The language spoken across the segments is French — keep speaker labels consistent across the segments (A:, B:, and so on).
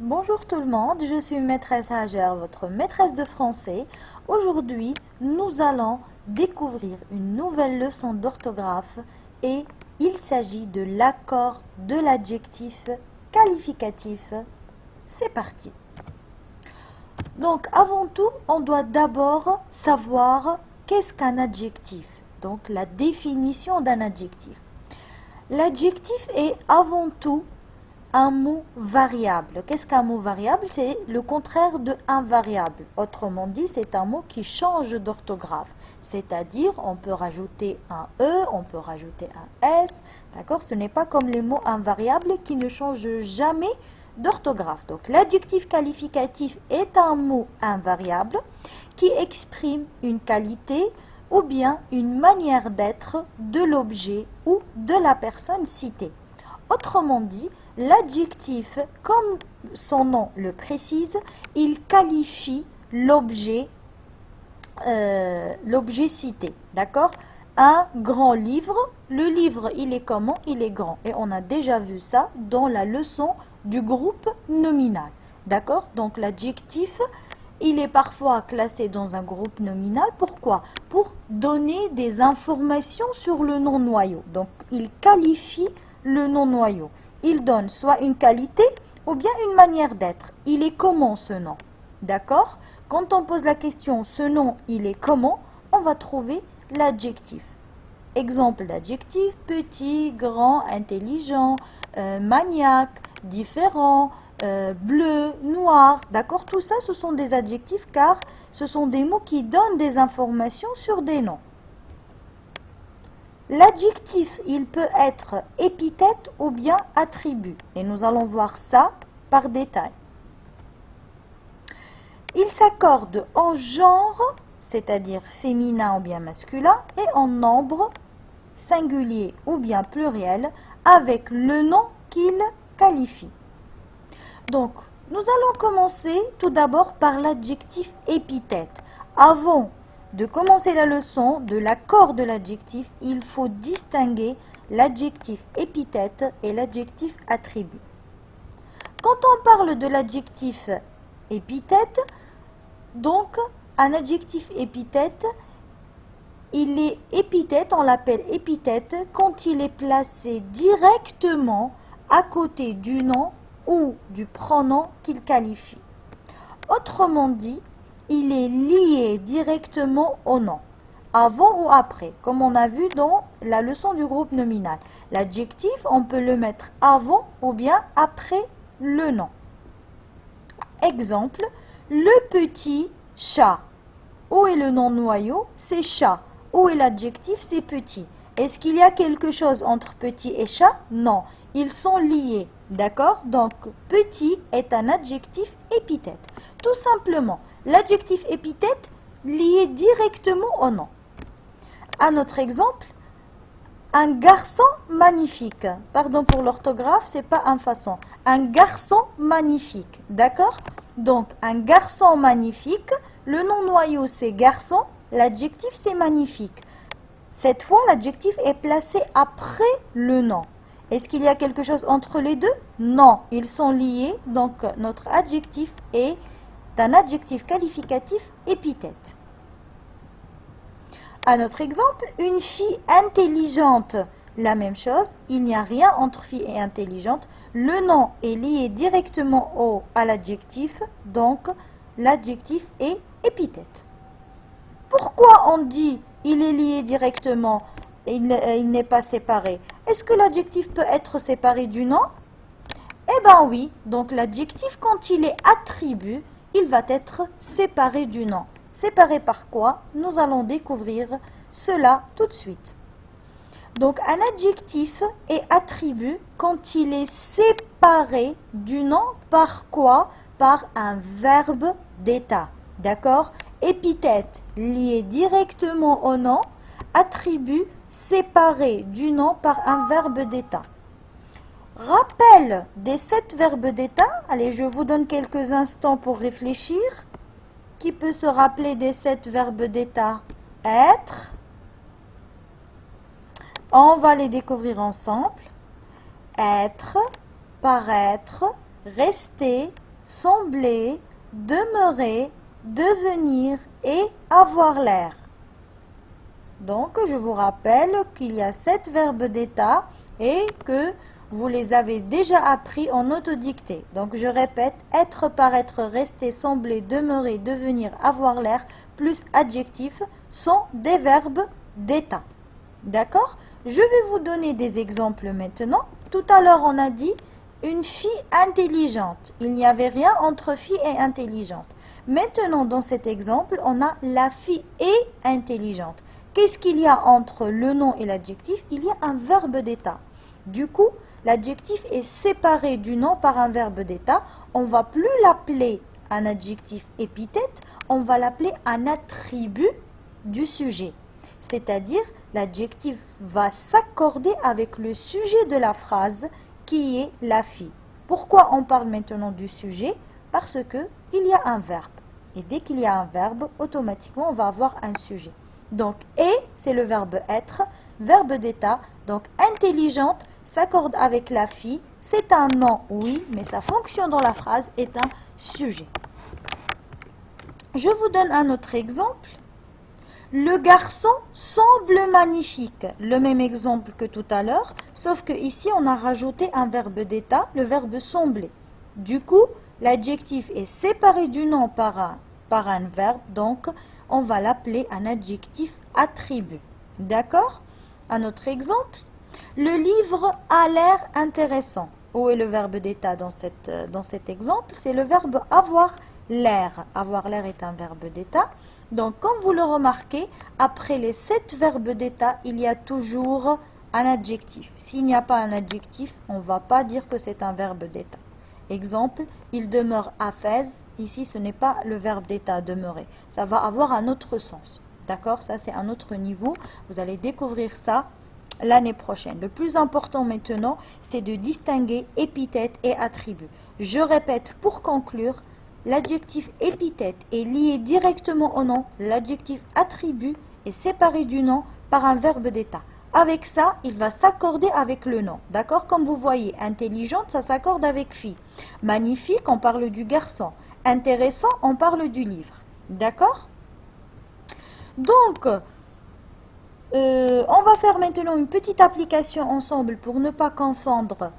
A: Bonjour tout le monde, je suis maîtresse Hajer, votre maîtresse de français. Aujourd'hui, nous allons découvrir une nouvelle leçon d'orthographe et il s'agit de l'accord de l'adjectif qualificatif. C'est parti. Donc, avant tout, on doit d'abord savoir qu'est-ce qu'un adjectif. Donc, la définition d'un adjectif. L'adjectif est avant tout un mot variable. Qu'est-ce qu'un mot variable? C'est le contraire de invariable. Autrement dit, c'est un mot qui change d'orthographe. C'est-à-dire, on peut rajouter un E, on peut rajouter un S. D'accord? Ce n'est pas comme les mots invariables qui ne changent jamais d'orthographe. Donc, l'adjectif qualificatif est un mot invariable qui exprime une qualité ou bien une manière d'être de l'objet ou de la personne citée. Autrement dit, l'adjectif, comme son nom le précise, il qualifie l'objet cité. D'accord? Un grand livre, le livre, il est comment? Il est grand. Et on a déjà vu ça dans la leçon du groupe nominal. D'accord? Donc l'adjectif, il est parfois classé dans un groupe nominal. Pourquoi? Pour donner des informations sur le nom noyau. Donc il qualifie le nom noyau. Il donne soit une qualité ou bien une manière d'être. Il est comment ce nom? D'accord? Quand on pose la question ce nom, il est comment? On va trouver l'adjectif. Exemple d'adjectif: petit, grand, intelligent, maniaque, différent, bleu, noir. D'accord? Tout ça, ce sont des adjectifs car ce sont des mots qui donnent des informations sur des noms. L'adjectif, il peut être épithète ou bien attribut. Et nous allons voir ça par détail. Il s'accorde en genre, c'est-à-dire féminin ou bien masculin, et en nombre, singulier ou bien pluriel, avec le nom qu'il qualifie. Donc, nous allons commencer tout d'abord par l'adjectif épithète. Avant de commencer la leçon de l'accord de l'adjectif, il faut distinguer l'adjectif épithète et l'adjectif attribut. Quand on parle de l'adjectif épithète, donc un adjectif épithète, il est épithète, on l'appelle épithète quand il est placé directement à côté du nom ou du pronom qu'il qualifie. Autrement dit, il est lié directement au nom, avant ou après, comme on a vu dans la leçon du groupe nominal. L'adjectif, on peut le mettre avant ou bien après le nom. Exemple, le petit chat. Où est le nom noyau? C'est chat. Où est l'adjectif? C'est petit. Est-ce qu'il y a quelque chose entre petit et chat? Non, ils sont liés. D'accord? Donc, petit est un adjectif épithète. Tout simplement, l'adjectif épithète lié directement au nom. Un autre exemple, un garçon magnifique. Pardon pour l'orthographe, c'est pas un façon. Un garçon magnifique. D'accord? Donc, un garçon magnifique, le nom noyau c'est garçon, l'adjectif c'est magnifique. Cette fois, l'adjectif est placé après le nom. Est-ce qu'il y a quelque chose entre les deux? Non, ils sont liés, donc notre adjectif est un adjectif qualificatif épithète. Un autre exemple, une fille intelligente. La même chose, il n'y a rien entre fille et intelligente. Le nom est lié directement à l'adjectif, donc l'adjectif est épithète. Pourquoi on dit il est lié directement et il n'est pas séparé? Est-ce que l'adjectif peut être séparé du nom? Eh bien oui, donc l'adjectif quand il est attribut, il va être séparé du nom. Séparé par quoi? Nous allons découvrir cela tout de suite. Donc un adjectif est attribut quand il est séparé du nom par quoi? Par un verbe d'état. D'accord? Épithète lié directement au nom, attribut séparé du nom par un verbe d'état. Rappel des 7 verbes d'état. Allez, je vous donne quelques instants pour réfléchir. Qui peut se rappeler des 7 verbes d'état? Être. On va les découvrir ensemble. Être, paraître, rester, sembler, demeurer, devenir et avoir l'air. Donc, je vous rappelle qu'il y a 7 verbes d'état et que vous les avez déjà appris en autodictée. Donc, je répète, être, paraître, rester, sembler, demeurer, devenir, avoir l'air, plus adjectif sont des verbes d'état. D'accord? Je vais vous donner des exemples maintenant. Tout à l'heure, on a dit une fille intelligente. Il n'y avait rien entre fille et intelligente. Maintenant, dans cet exemple, on a la fille est intelligente. Qu'est-ce qu'il y a entre le nom et l'adjectif? Il y a un verbe d'état. Du coup, l'adjectif est séparé du nom par un verbe d'état. On ne va plus l'appeler un adjectif épithète, on va l'appeler un attribut du sujet. C'est-à-dire, l'adjectif va s'accorder avec le sujet de la phrase qui est la fille. Pourquoi on parle maintenant du sujet? Parce qu'il y a un verbe. Et dès qu'il y a un verbe, automatiquement, on va avoir un sujet. Donc, et, c'est le verbe être, verbe d'état. Donc, intelligente s'accorde avec la fille. C'est un nom, oui, mais sa fonction dans la phrase est un sujet. Je vous donne un autre exemple. Le garçon semble magnifique. Le même exemple que tout à l'heure, sauf que ici on a rajouté un verbe d'état, le verbe sembler. Du coup, l'adjectif est séparé du nom par un verbe, donc on va l'appeler un adjectif attribut. D'accord? Un autre exemple. Le livre a l'air intéressant. Où est le verbe d'état dans cet exemple? C'est le verbe avoir l'air. Avoir l'air est un verbe d'état. Donc, comme vous le remarquez, après les 7 verbes d'état, il y a toujours un adjectif. S'il n'y a pas un adjectif, on ne va pas dire que c'est un verbe d'état. Exemple, il demeure à Fès. Ici, ce n'est pas le verbe d'état demeurer. Ça va avoir un autre sens. D'accord? Ça, c'est un autre niveau. Vous allez découvrir ça l'année prochaine. Le plus important maintenant, c'est de distinguer épithète et attribut. Je répète pour conclure, l'adjectif épithète est lié directement au nom. L'adjectif attribut est séparé du nom par un verbe d'état. Avec ça, il va s'accorder avec le nom. D'accord? Comme vous voyez, intelligente, ça s'accorde avec fille. Magnifique, on parle du garçon. Intéressant, on parle du livre. D'accord? Donc, on va faire maintenant une petite application ensemble pour ne pas confondre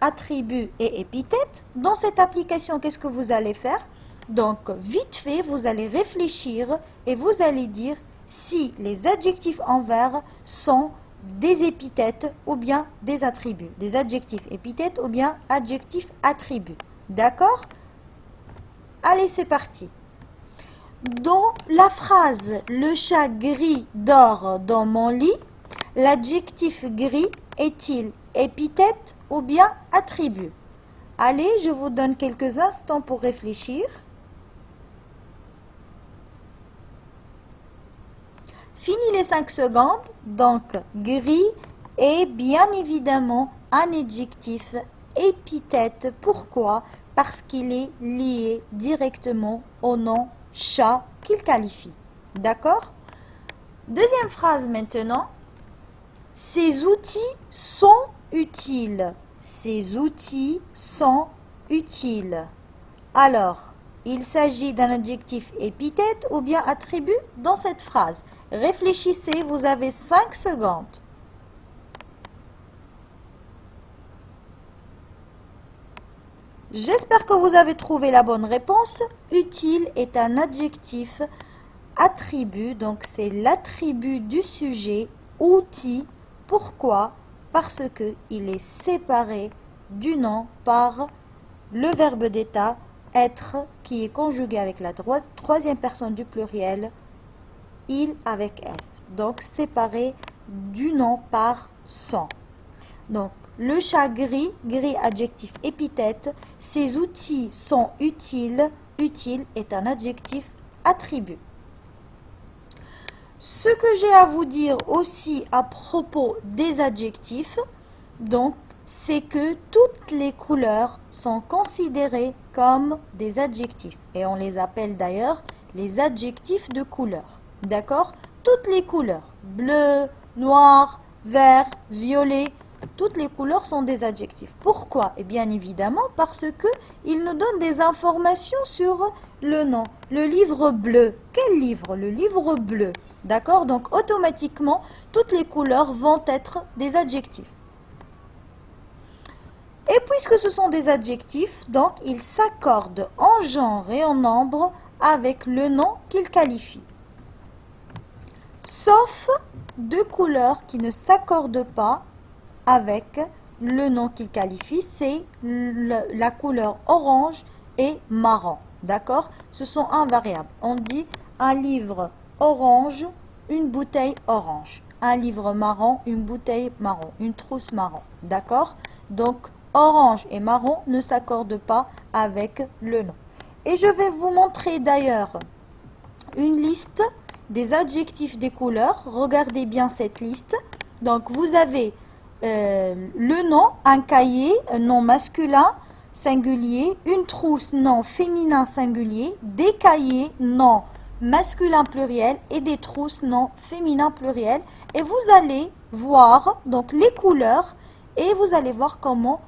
A: attribut et épithète. Dans cette application, qu'est-ce que vous allez faire? Donc, vite fait, vous allez réfléchir et vous allez dire si les adjectifs en vers sont des épithètes ou bien des attributs. Des adjectifs épithètes ou bien adjectifs attributs. D'accord? Allez, c'est parti. Dans la phrase « Le chat gris dort dans mon lit », l'adjectif gris est-il épithète ou bien attribut? Allez, je vous donne quelques instants pour réfléchir. Fini les 5 secondes. Donc, gris est bien évidemment un adjectif épithète. Pourquoi? Parce qu'il est lié directement au nom chat qu'il qualifie. D'accord? Deuxième phrase maintenant. Ces outils sont utiles. Ces outils sont utiles. Alors, il s'agit d'un adjectif épithète ou bien attribut dans cette phrase. Réfléchissez, vous avez 5 secondes. J'espère que vous avez trouvé la bonne réponse. Utile est un adjectif attribut, donc c'est l'attribut du sujet, outil. Pourquoi? Parce qu'il est séparé du nom par le verbe d'état être qui est conjugué avec la troisième personne du pluriel, il avec S. Donc séparé du nom par son. Donc le chat gris, gris adjectif épithète, ses outils sont utiles, utile est un adjectif attribut. Ce que j'ai à vous dire aussi à propos des adjectifs, donc, c'est que toutes les couleurs sont considérées comme des adjectifs. Et on les appelle d'ailleurs les adjectifs de couleur. D'accord? Toutes les couleurs, bleu, noir, vert, violet, toutes les couleurs sont des adjectifs. Pourquoi? Et bien évidemment parce que ils nous donnent des informations sur le nom. Le livre bleu. Quel livre? Le livre bleu. D'accord? Donc automatiquement, toutes les couleurs vont être des adjectifs. Et puisque ce sont des adjectifs, donc ils s'accordent en genre et en nombre avec le nom qu'ils qualifient. Sauf deux couleurs qui ne s'accordent pas avec le nom qu'ils qualifient, c'est la couleur orange et marron. D'accord? Ce sont invariables. On dit un livre orange, une bouteille orange. Un livre marron, une bouteille marron, une trousse marron. D'accord? Donc, orange et marron ne s'accordent pas avec le nom. Et je vais vous montrer d'ailleurs une liste des adjectifs des couleurs. Regardez bien cette liste. Donc, vous avez le nom, un cahier, nom masculin, singulier, une trousse, nom féminin singulier, des cahiers, nom masculin pluriel et des trousses, nom féminin pluriel. Et vous allez voir donc les couleurs et vous allez voir comment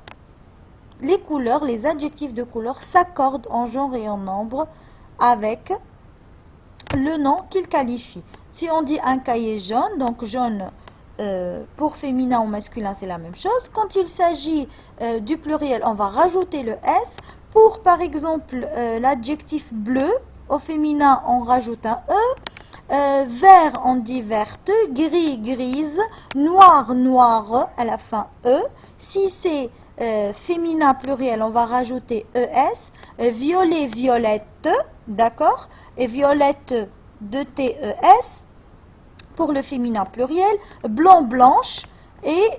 A: les couleurs, les adjectifs de couleur s'accordent en genre et en nombre avec le nom qu'ils qualifient. Si on dit un cahier jaune, donc jaune pour féminin ou masculin, c'est la même chose. Quand il s'agit du pluriel, on va rajouter le S. Pour, par exemple, l'adjectif bleu, au féminin, on rajoute un E. Vert, on dit verte. Gris, grise. Noir, noire, à la fin E. Si c'est féminin pluriel, on va rajouter ES. Violet, violette, d'accord? Et violette, de TES. Pour le féminin pluriel, blanc, blanche, et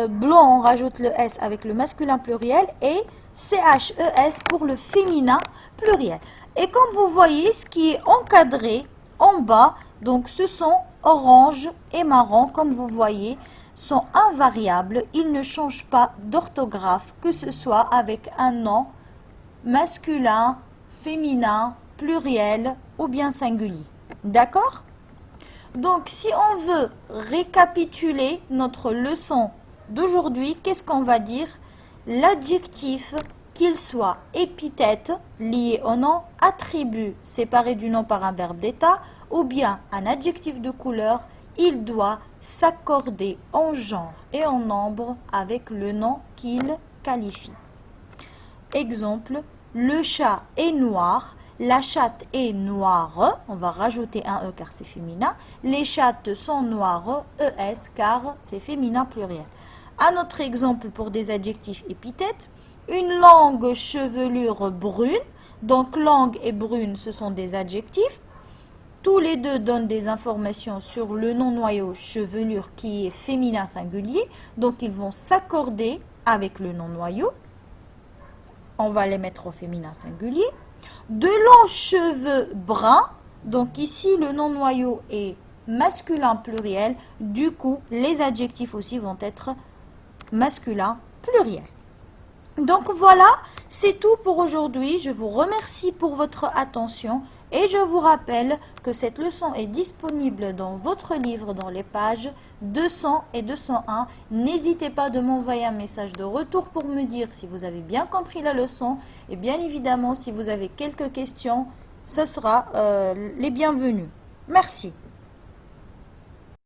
A: blanc, on rajoute le S avec le masculin pluriel, et CHES pour le féminin pluriel. Et comme vous voyez, ce qui est encadré en bas, donc ce sont orange et marron, comme vous voyez, sont invariables, ils ne changent pas d'orthographe, que ce soit avec un nom masculin, féminin, pluriel ou bien singulier. D'accord? Donc, si on veut récapituler notre leçon d'aujourd'hui, qu'est-ce qu'on va dire? L'adjectif, qu'il soit épithète, lié au nom, attribut, séparé du nom par un verbe d'état, ou bien un adjectif de couleur, il doit s'accorder en genre et en nombre avec le nom qu'il qualifie. Exemple, le chat est noir. La chatte est noire, on va rajouter un E car c'est féminin. Les chattes sont noires, ES car c'est féminin pluriel. Un autre exemple pour des adjectifs épithètes. Une langue, chevelure brune. Donc langue et brune, ce sont des adjectifs. Tous les deux donnent des informations sur le nom noyau chevelure qui est féminin singulier. Donc ils vont s'accorder avec le nom noyau. On va les mettre au féminin singulier. De longs cheveux bruns, donc ici le nom noyau est masculin pluriel, du coup les adjectifs aussi vont être masculin pluriel. Donc voilà, c'est tout pour aujourd'hui. Je vous remercie pour votre attention et je vous rappelle que cette leçon est disponible dans votre livre dans les pages 200 et 201. N'hésitez pas de m'envoyer un message de retour pour me dire si vous avez bien compris la leçon et bien évidemment si vous avez quelques questions, ce sera les bienvenus. Merci.